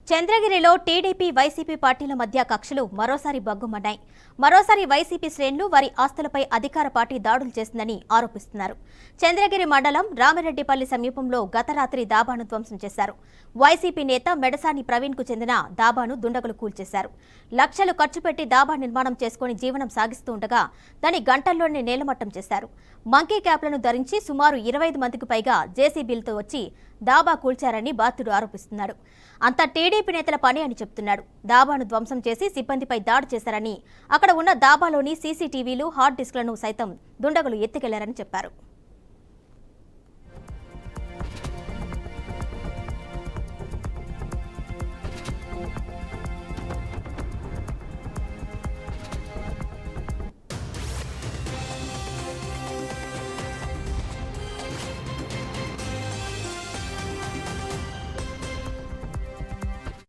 చంద్రగిరిలో TDP YCP పార్టీల మధ్య కక్షలు మరోసారి బగ్గుమన్నాయి. మరోసారి వైసీపీ శ్రేణులు వారి ఆస్తులపై అధికార పార్టీ దాడులు చేసిందని ఆరోపిస్తున్నారు. చంద్రగిరి మండలం రామిరెడ్డిపల్లి సమీపంలో గత రాత్రి దాబాను ధ్వంసం చేశారు. వైసీపీ నేత మెడసాని ప్రవీణ్ కు చెందిన దాబాను దుండగులు కూల్చేశారు. లక్షలు ఖర్చు పెట్టి దాబా నిర్మాణం చేసుకుని జీవనం సాగిస్తూ ఉండగా దాని గంటల్లోనే నేలమట్టం చేశారు. మంకీ క్యాప్లను ధరించి సుమారు 25 మందికి పైగా జేసీబీలతో వచ్చి దాబా కూల్చారని బాధితుడు ఆరోపిస్తున్నాడు. అంతా టీడీపీ నేతల పని అని చెప్తున్నాడు. దాబాను ధ్వంసం చేసి సిబ్బందిపై దాడి చేశారని, అక్కడ ఉన్న దాబాలోని సీసీటీవీలు, హార్డ్ డిస్క్లను సైతం దుండగులు ఎత్తుకెళ్లారని చెప్పారు.